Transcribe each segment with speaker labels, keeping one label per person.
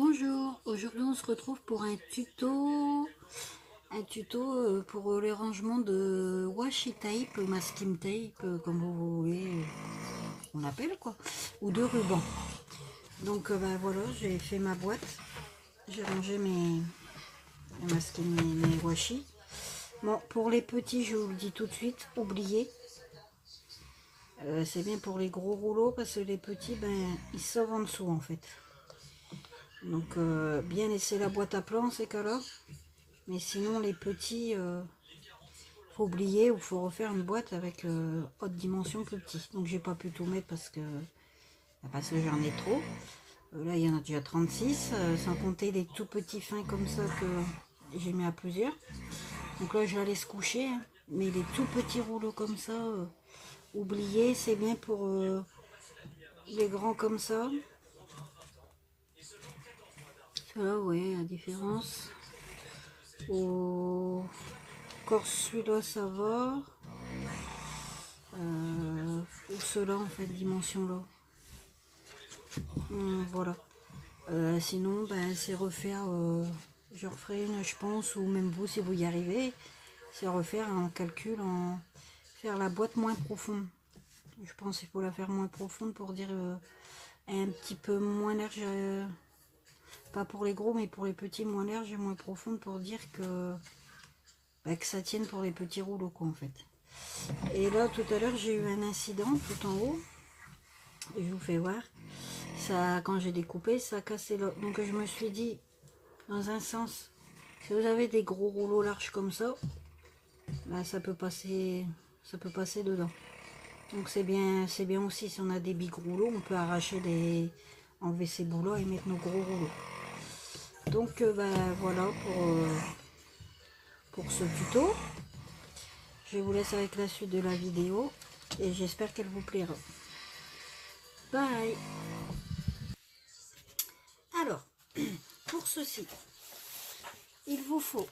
Speaker 1: Bonjour, aujourd'hui on se retrouve pour un tuto pour les rangements de washi tape, masking tape, comme vous voulez, on appelle quoi, ou de ruban. Donc ben voilà, j'ai fait ma boîte, j'ai rangé mes mes washi. Bon, pour les petits, je vous le dis tout de suite, oubliez. C'est bien pour les gros rouleaux parce que les petits, ben, ils sauvent en dessous en fait. Donc bien laisser la boîte à plat en ces cas-là. Mais sinon les petits, faut oublier ou faut refaire une boîte avec haute dimension plus petit. Donc j'ai pas pu tout mettre parce que j'en ai trop. Là il y en a déjà 36, sans compter les tout petits fins comme ça que j'ai mis à plusieurs. Donc là je la laisse coucher. Hein. Mais les tout petits rouleaux comme ça, oubliez, c'est bien pour les grands comme ça. Là ouais, la différence. Au corps celui-là ça va. Ou ceux-là en fait, dimension là. Voilà. Sinon, ben, c'est refaire, je referai une, je pense, ou même vous, si vous y arrivez, c'est refaire un calcul en faire la boîte moins profonde. Je pense qu'il faut la faire moins profonde pour dire un petit peu moins large, pas pour les gros, mais pour les petits, moins large et moins profonde pour dire que ça tienne pour les petits rouleaux, quoi, en fait. Et là, tout à l'heure, j'ai eu un incident tout en haut. Et je vous fais voir. Ça, quand j'ai découpé, ça a cassé là. Donc je me suis dit, dans un sens, si vous avez des gros rouleaux larges comme ça, ben, ça peut passer dedans. Donc c'est bien aussi si on a des big rouleaux, on peut arracher enlever ces bouts-là et mettre nos gros rouleaux. Donc ben voilà pour ce tuto. Je vous laisse avec la suite de la vidéo et j'espère qu'elle vous plaira. Bye. Alors, pour ceci, il vous faut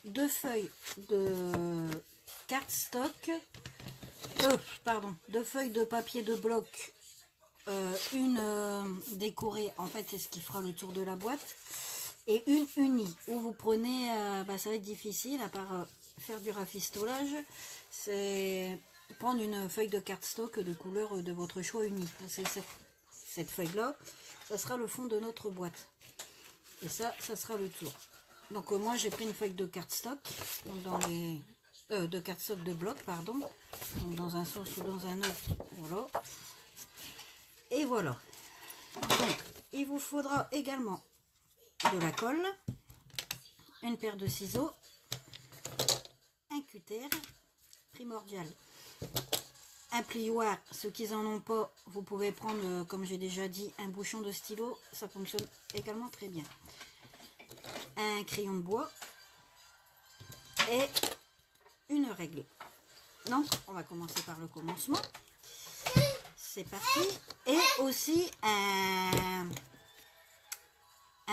Speaker 1: 2 feuilles de cardstock, 2 feuilles de papier de bloc, une décorée, en fait c'est ce qui fera le tour de la boîte, et une unie, où vous prenez, ça va être difficile, à part faire du rafistolage, c'est prendre une feuille de cardstock de couleur de votre choix unie. C'est cette feuille-là, ça sera le fond de notre boîte. Et ça sera le tour. Donc moi j'ai pris une feuille de cardstock, de cardstock de bloc, pardon, donc dans un sens ou dans un autre, voilà. Et voilà. Donc il vous faudra également de la colle, une paire de ciseaux, un cutter, primordial, un plioir. Ceux qui n'en ont pas, vous pouvez prendre, comme j'ai déjà dit, un bouchon de stylo, ça fonctionne également très bien. Un crayon de bois et une règle. Donc on va commencer par le commencement. C'est parti. Et aussi un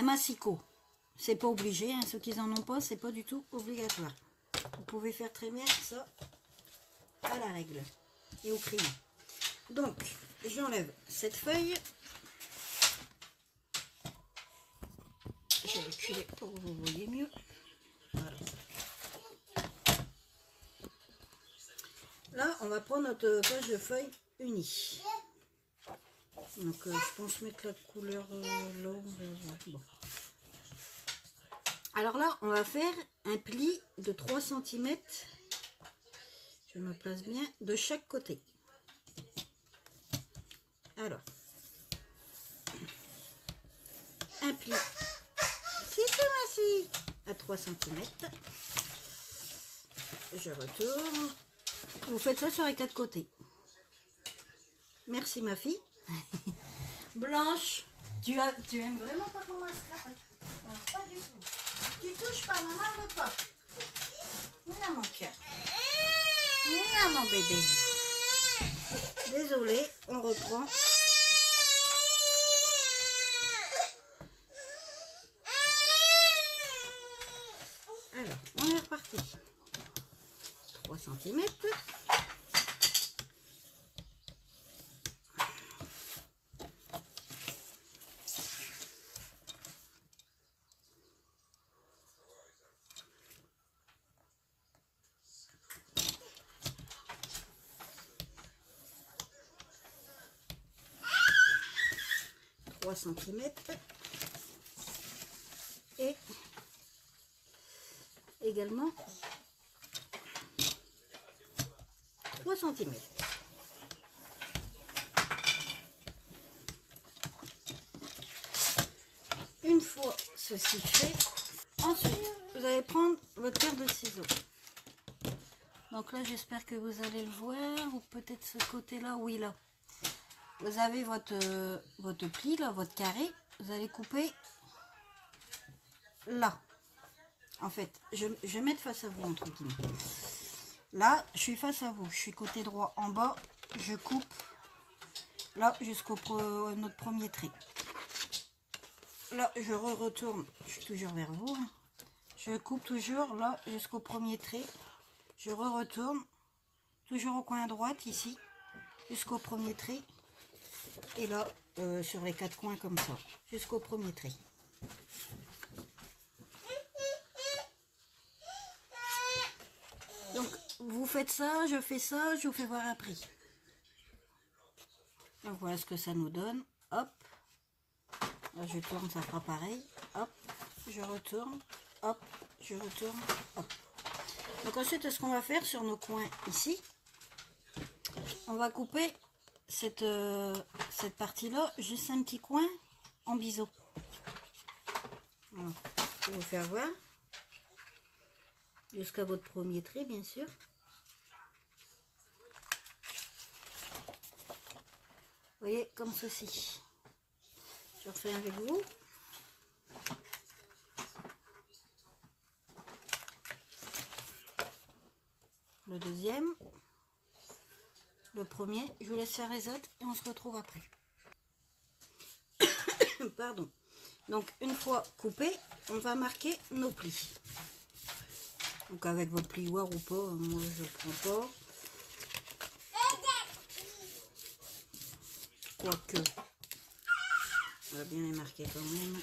Speaker 1: massicot. C'est pas obligé, hein. Ceux qui n'en ont pas, c'est pas du tout obligatoire. Vous pouvez faire très bien ça à la règle et au crayon. Donc j'enlève cette feuille. Je vais reculer pour que vous voyez mieux. Voilà. Là, on va prendre notre page de feuille unie. Donc, je pense mettre la couleur là. Bon. Alors là, on va faire un pli de 3 cm. Je me place bien de chaque côté. Alors, un pli à 3 cm. Je retourne. Vous faites ça sur les 4 côtés. Merci ma fille. Blanche, tu aimes vraiment pas comment elle se tape? Pas du tout. Tu touches pas, maman ne veut pas. Viens mon cœur. Viens mon bébé. Désolée, on reprend. Alors, on est reparti. 3 cm. 3 cm. Et également 3 cm. Une fois ceci fait, ensuite vous allez prendre votre paire de ciseaux. Donc là j'espère que vous allez le voir, ou peut-être ce côté là, oui là. Vous avez votre pli là, votre carré, vous allez couper là. En fait, je vais mettre face à vous entre guillemets. Là, je suis face à vous, je suis côté droit en bas, je coupe là jusqu'au notre premier trait. Là, je retourne, je suis toujours vers vous. Hein. Je coupe toujours là jusqu'au premier trait. Je retourne toujours au coin à droite ici jusqu'au premier trait. Et là, sur les 4 coins comme ça, jusqu'au premier trait. Donc, vous faites ça, je fais ça, je vous fais voir après. Donc, voilà ce que ça nous donne. Hop. Là, je tourne, ça fera pareil. Hop. Je retourne. Hop. Je retourne. Hop. Donc, ensuite, ce qu'on va faire sur nos coins ici, on va couper cette partie-là, juste un petit coin en biseau. Voilà. Je vais vous faire voir. Jusqu'à votre premier trait, bien sûr. Vous voyez, comme ceci. Je refais avec vous. Le deuxième. Le premier. Je vous laisse faire les autres et on se retrouve après. Pardon. Donc, une fois coupé, on va marquer nos plis. Donc, avec votre plioir ou pas, moi je prends pas. Quoique, on va bien les marquer quand même.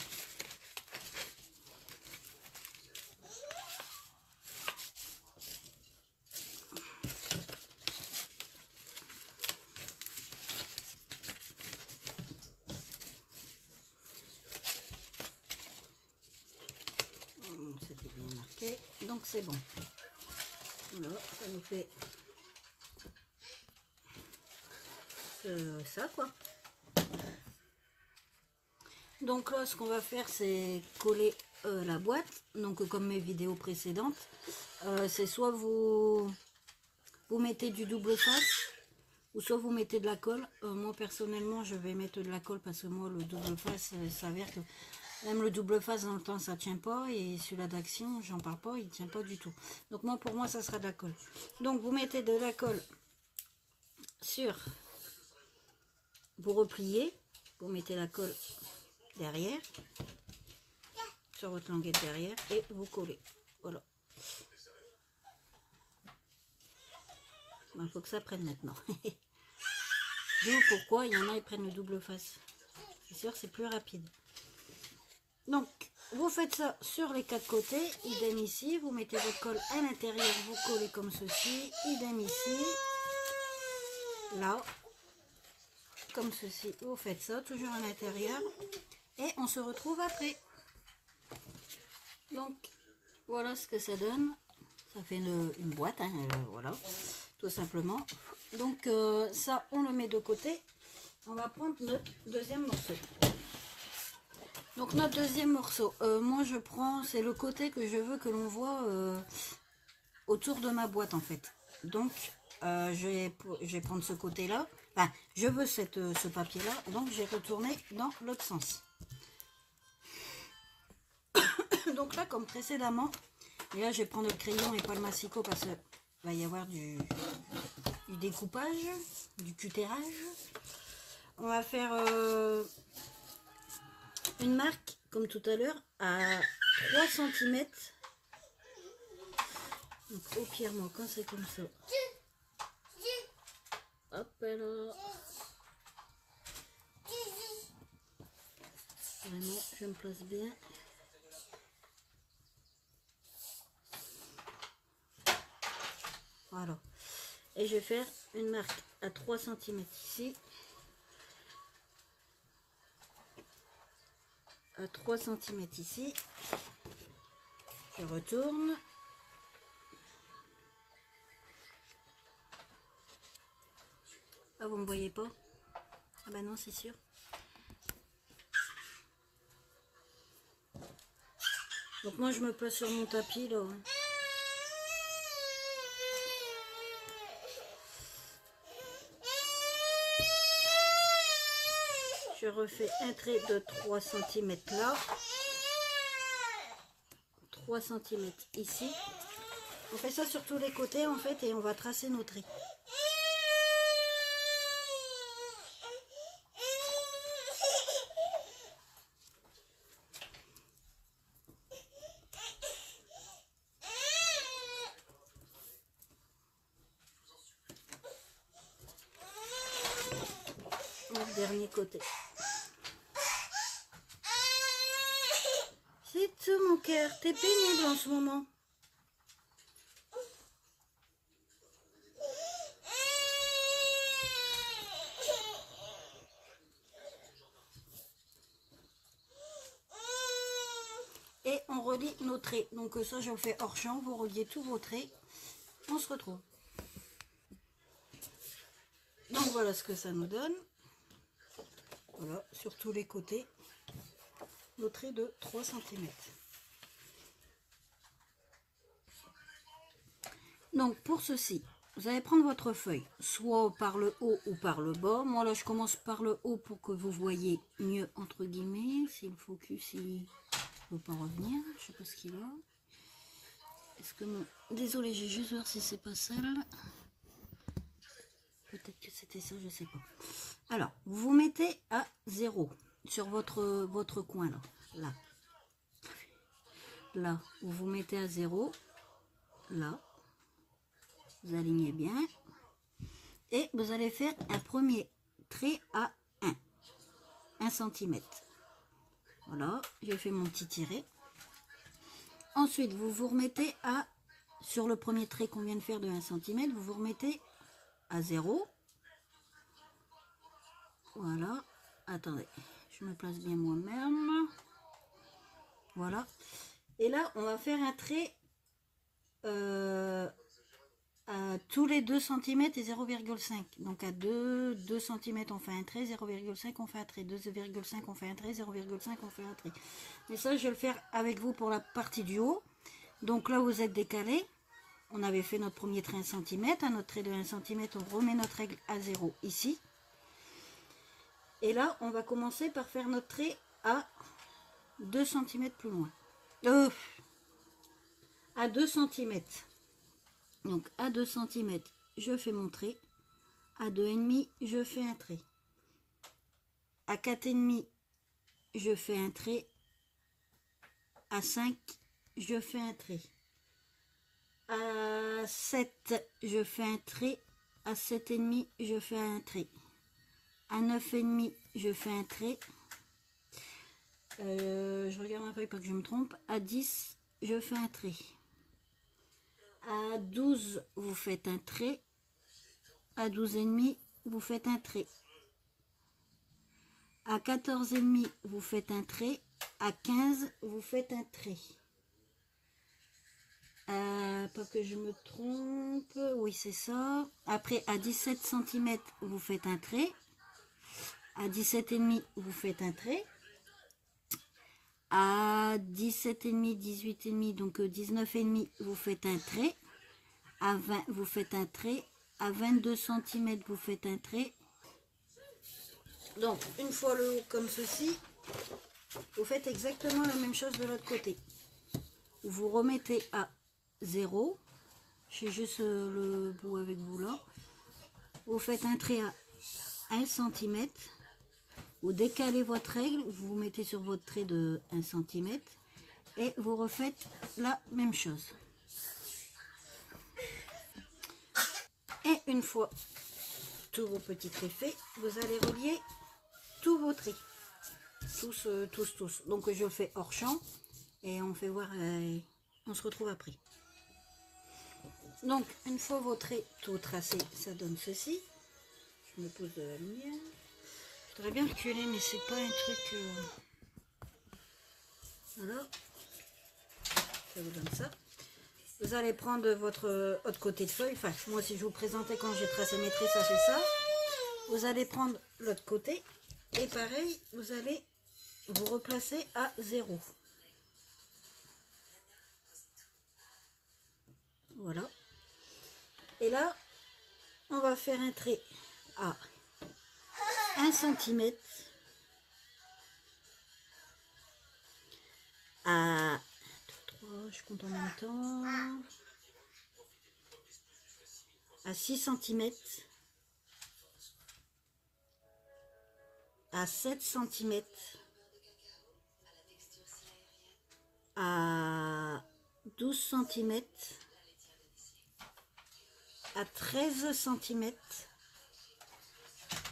Speaker 1: C'était bien marqué, donc c'est bon. Voilà, ça nous fait ça quoi. Donc là, ce qu'on va faire, c'est coller la boîte. Donc comme mes vidéos précédentes, c'est soit vous mettez du double face, ou soit vous mettez de la colle. Moi personnellement, je vais mettre de la colle parce que moi, le double face, il s'avère que même le double face dans le temps, ça tient pas. Et celui-là d'action, j'en parle pas, il tient pas du tout. Donc moi, pour moi, ça sera de la colle. Donc vous mettez de la colle sur, vous repliez, vous mettez la colle derrière, sur votre languette derrière, et vous collez. Voilà. Il faut que ça prenne maintenant. D'où pourquoi il y en a qui prennent le double face. C'est sûr, c'est plus rapide. Donc, vous faites ça sur les 4 côtés, idem ici, vous mettez votre colle à l'intérieur, vous collez comme ceci, idem ici, là, comme ceci, vous faites ça, toujours à l'intérieur, et on se retrouve après. Donc, voilà ce que ça donne, ça fait une boîte, hein, voilà, tout simplement. Donc, ça, on le met de côté, on va prendre notre deuxième morceau. Donc notre deuxième morceau, moi je prends, c'est le côté que je veux que l'on voit autour de ma boîte en fait. Donc je vais prendre ce côté là, enfin je veux ce papier là, donc j'ai retourné dans l'autre sens. Donc là comme précédemment, et là je vais prendre le crayon et pas le massicot parce qu'il va y avoir du découpage, du cutérage. On va faire... une marque, comme tout à l'heure, à 3 cm. Donc, au pire, moi, quand c'est comme ça. Hop là. Vraiment, je me place bien. Voilà. Et je vais faire une marque à 3 cm ici. à 3 cm ici. Je retourne. Ah, vous me voyez pas? Ah bah non, c'est sûr. Donc moi je me place sur mon tapis là. Je refais un trait de 3 cm là. 3 cm ici. On fait ça sur tous les côtés en fait et on va tracer nos traits. Le dernier côté. C'est tout mon cœur, t'es pénible en ce moment. Et on relie nos traits. Donc ça je le fais hors champ, vous reliez tous vos traits. On se retrouve. Donc voilà ce que ça nous donne. Voilà, sur tous les côtés, nos traits de 3 cm. Donc pour ceci, vous allez prendre votre feuille, soit par le haut ou par le bas. Moi là je commence par le haut pour que vous voyez mieux entre guillemets. Si le focus il ne veut pas revenir, je sais pas ce qu'il a. Est-ce que mon... Désolée, j'ai juste voir si c'est pas celle. Peut-être que c'était ça, je sais pas. Alors, vous vous mettez à 0 sur votre coin là. Là, vous vous mettez à 0. Là. Vous alignez bien. Et vous allez faire un premier trait à 1 cm. Voilà, j'ai fait mon petit tiré. Ensuite, vous vous remettez à, sur le premier trait qu'on vient de faire de 1 cm, vous vous remettez à 0. Voilà, attendez, je me place bien moi-même. Voilà. Et là, on va faire un trait à tous les 2 cm et 0,5. Donc à 2 cm, on fait un trait, 0,5 on fait un trait, 2,5 on fait un trait, 0,5 on fait un trait. Mais ça, je vais le faire avec vous pour la partie du haut. Donc là, vous êtes décalé. On avait fait notre premier trait 1 cm. À notre trait de 1 cm, on remet notre règle à 0 ici. Et là, on va commencer par faire notre trait à 2 cm plus loin. À 2 cm. Donc à 2 cm, je fais mon trait. À 2,5, je fais un trait. À 4,5, je fais un trait. À 5, je fais un trait. À 7, je fais un trait. À 7,5, je fais un trait. À 9,5, je fais un trait. Je regarde ma feuille pas que je me trompe. À 10, je fais un trait. À 12, vous faites un trait. À 12,5, vous faites un trait. À 14,5, vous faites un trait. À 15, vous faites un trait. Pas que je me trompe. Oui, c'est ça. Après, à 17 cm, vous faites un trait. À 17,5, vous faites un trait. À 17,5, 18,5, donc 19,5, vous faites un trait. À 20, vous faites un trait. À 22 cm, vous faites un trait. Donc, une fois le haut comme ceci, vous faites exactement la même chose de l'autre côté. Vous remettez à 0. J'ai juste le bout avec vous là. Vous faites un trait à 1 cm. Vous décalez votre règle, vous vous mettez sur votre trait de 1 cm et vous refaites la même chose. Et une fois tous vos petits traits faits, vous allez relier tous vos traits. Tous. Donc je le fais hors champ et on fait voir, on se retrouve après. Donc une fois vos traits tout tracés, ça donne ceci. Je me pose de la lumière. Je voudrais bien reculer, mais c'est pas un truc... Voilà, ça vous donne ça. Vous allez prendre votre autre côté de feuille. Enfin, moi, si je vous présentais quand j'ai tracé mes traits, ça fait ça. Vous allez prendre l'autre côté. Et pareil, vous allez vous replacer à 0. Voilà. Et là, on va faire un trait à 1 cm, à 3, je compte en même temps, à 6 cm, à 7 cm, à 12 cm, à 13 cm,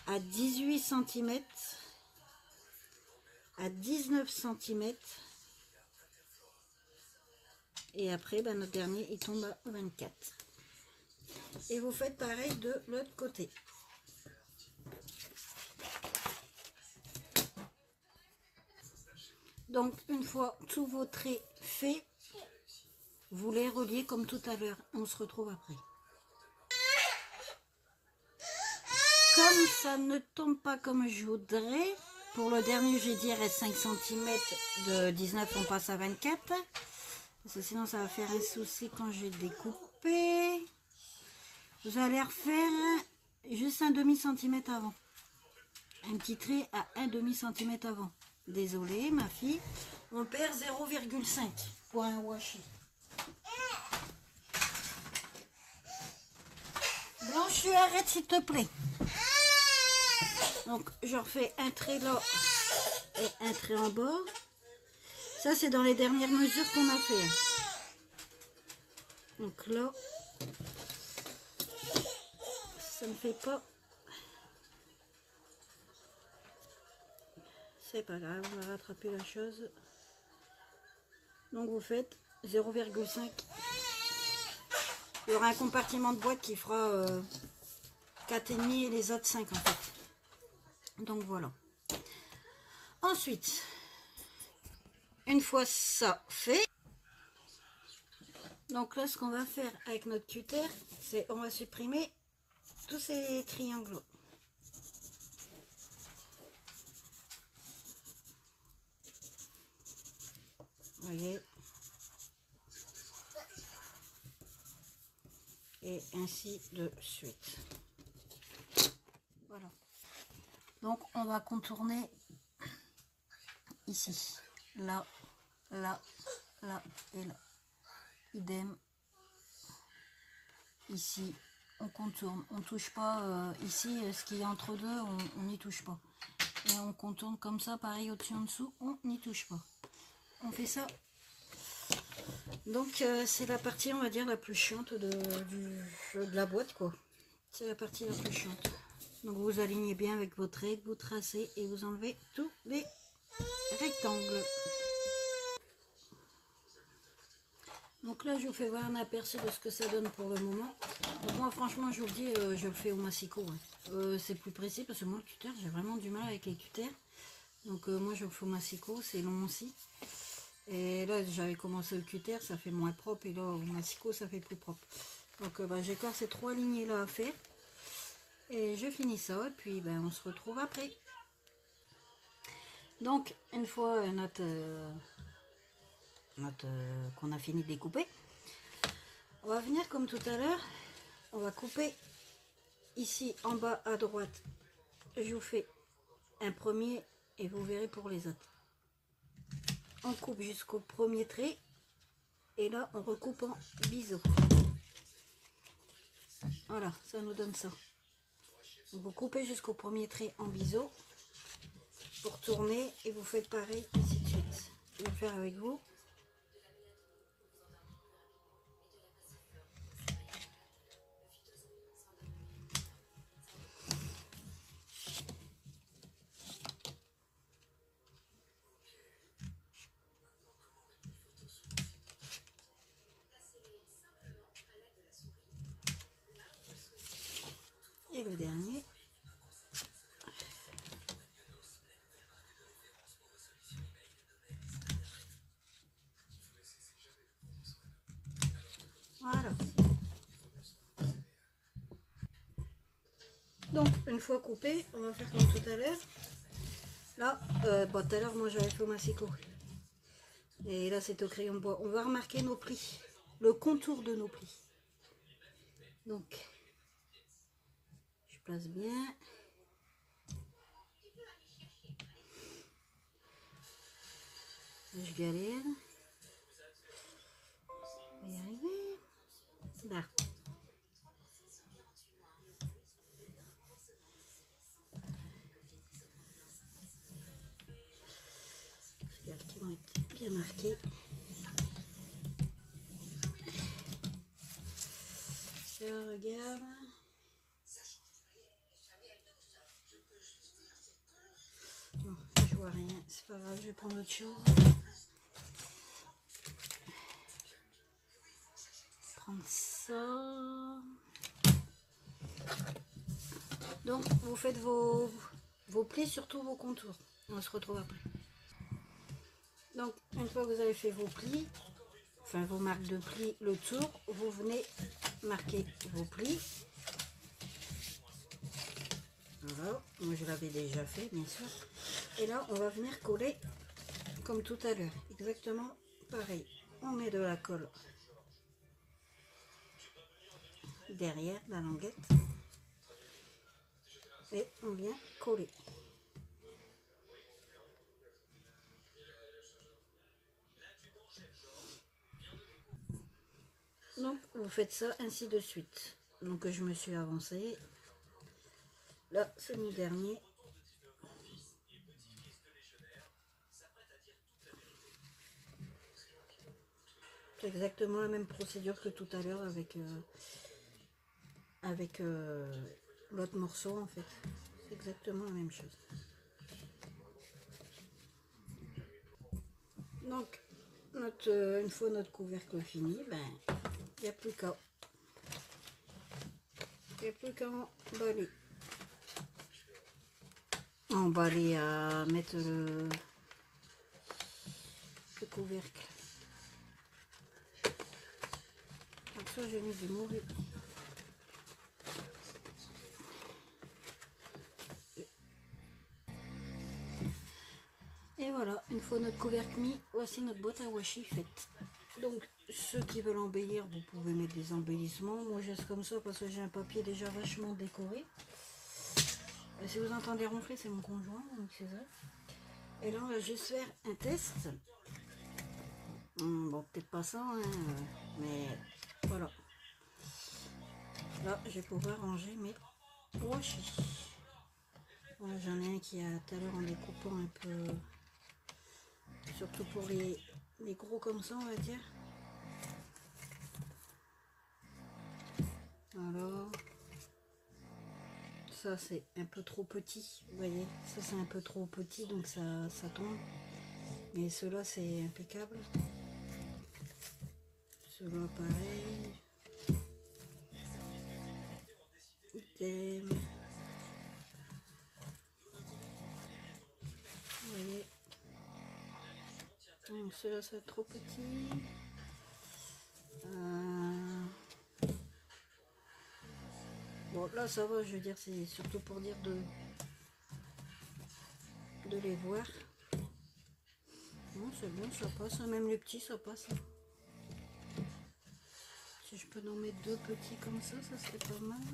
Speaker 1: à 18 cm, à 19 cm, et après ben, notre dernier il tombe à 24. Et vous faites pareil de l'autre côté. Donc une fois tous vos traits faits, vous les reliez comme tout à l'heure. On se retrouve après. Comme ça ne tombe pas comme je voudrais, pour le dernier j'ai dit reste 5 cm, de 19 on passe à 24. Parce que sinon ça va faire un souci quand je vais découper. Vous allez refaire juste un demi-centimètre avant. Un petit trait à un demi-centimètre avant. Désolée ma fille, on perd 0,5 pour un washi. Blanche, arrête s'il te plaît. Donc je refais un trait là et un trait en bas. Ça c'est dans les dernières mesures qu'on a fait. Donc là, ça ne fait pas. C'est pas grave, on va rattraper la chose. Donc vous faites 0,5. Il y aura un compartiment de boîte qui fera 4,5 et les autres 5 en fait. Donc voilà. Ensuite, une fois ça fait, donc là ce qu'on va faire avec notre cutter, c'est on va supprimer tous ces triangles. Vous voyez. Et ainsi de suite. Voilà. Donc on va contourner ici, là, là, là et là. Idem. Ici, on contourne. On touche pas ici, ce qui est entre deux, on n'y touche pas. Et on contourne comme ça, pareil au-dessus en dessous, on n'y touche pas. On fait ça. Donc c'est la partie, on va dire, la plus chiante de la boîte, quoi. C'est la partie la plus chiante. Donc vous alignez bien avec votre règle, vous tracez et vous enlevez tous les rectangles. Donc là je vous fais voir un aperçu de ce que ça donne pour le moment. Donc moi franchement je vous le dis, je le fais au massicot. Hein. C'est plus précis parce que moi le cutter, j'ai vraiment du mal avec les cutters. Donc moi je le fais au massicot, c'est long aussi. Et là j'avais commencé le cutter, ça fait moins propre, et là au massicot ça fait plus propre. Donc j'ai encore ces 3 lignées là à faire. Et je finis ça, et puis on se retrouve après. Donc une fois qu'on a fini de découper, on va venir comme tout à l'heure, on va couper ici en bas à droite. Je vous fais un premier et vous verrez pour les autres. On coupe jusqu'au premier trait et là on recoupe en biseau. Voilà, ça nous donne ça. Vous coupez jusqu'au premier trait en biseau pour tourner et vous faites pareil ainsi de suite. Je vais le faire avec vous. Et le dernier. Donc une fois coupé, on va faire comme tout à l'heure. Là, bon, tout à l'heure moi j'avais fait au massicot. Et là c'est au crayon de bois. On va remarquer nos plis, le contour de nos plis. Donc je place bien. Je galère. On va y arriver. Là. Regarde qui vont être bien marqués. Je regarde. Bon, je vois rien. C'est pas grave, je vais prendre autre chose. Prendre ça. Donc vous faites vos plis, surtout vos contours. On se retrouve après. Donc une fois que vous avez fait vos plis, enfin vos marques de plis, le tour, vous venez marquer vos plis. Voilà, moi je l'avais déjà fait bien sûr. Et là on va venir coller comme tout à l'heure, exactement pareil. On met de la colle derrière la languette et on vient coller. Donc vous faites ça ainsi de suite. Donc je me suis avancée. Là c'est mon dernier. C'est exactement la même procédure que tout à l'heure avec l'autre morceau en fait. C'est exactement la même chose. Donc une fois notre couvercle fini, ben il n'y a plus qu'à emballer à mettre le couvercle. Donc ça j'ai mis du morue. Et voilà, une fois notre couvercle mis, voici notre boîte à washi faite. Donc ceux qui veulent embellir, vous pouvez mettre des embellissements. Moi je laisse comme ça parce que j'ai un papier déjà vachement décoré. Et si vous entendez ronfler, c'est mon conjoint, donc c'est ça. Et là on va juste faire un test. Bon, peut-être pas ça, hein, mais voilà. Là, je vais pouvoir ranger mes washi. Voilà, j'en ai un qui a tout à l'heure en découpant un peu, surtout pour les gros comme ça, on va dire. Alors, ça c'est un peu trop petit, vous voyez, ça c'est un peu trop petit, donc ça tombe. Mais ceux-là c'est impeccable. Ceux-là pareil. Idem. Vous voyez. Donc ceux-là c'est trop petit. Bon là ça va, je veux dire, c'est surtout pour dire de les voir. Non, c'est bon, ça passe, même les petits ça passe. Si je peux en mettre deux petits comme ça serait pas mal.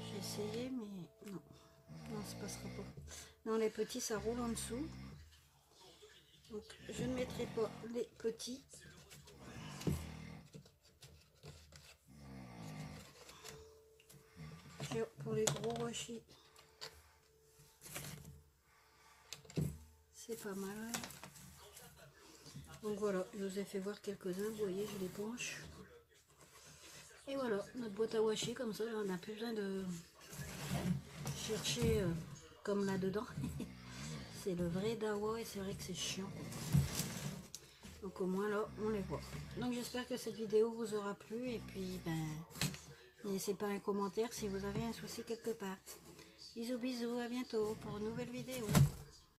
Speaker 1: J'ai essayé mais non, ça passera pas. Non, les petits ça roule en dessous. Donc je ne mettrai pas les petits. Pour les gros washi, c'est pas mal. Donc voilà, je vous ai fait voir quelques-uns, vous voyez, je les penche. Et voilà, notre boîte à washi, comme ça, on n'a plus besoin de chercher comme là-dedans. C'est le vrai Dawa et c'est vrai que c'est chiant. Donc au moins là, on les voit. Donc j'espère que cette vidéo vous aura plu et puis ben, laissez pas un commentaire si vous avez un souci quelque part. Bisous bisous, à bientôt pour une nouvelle vidéo.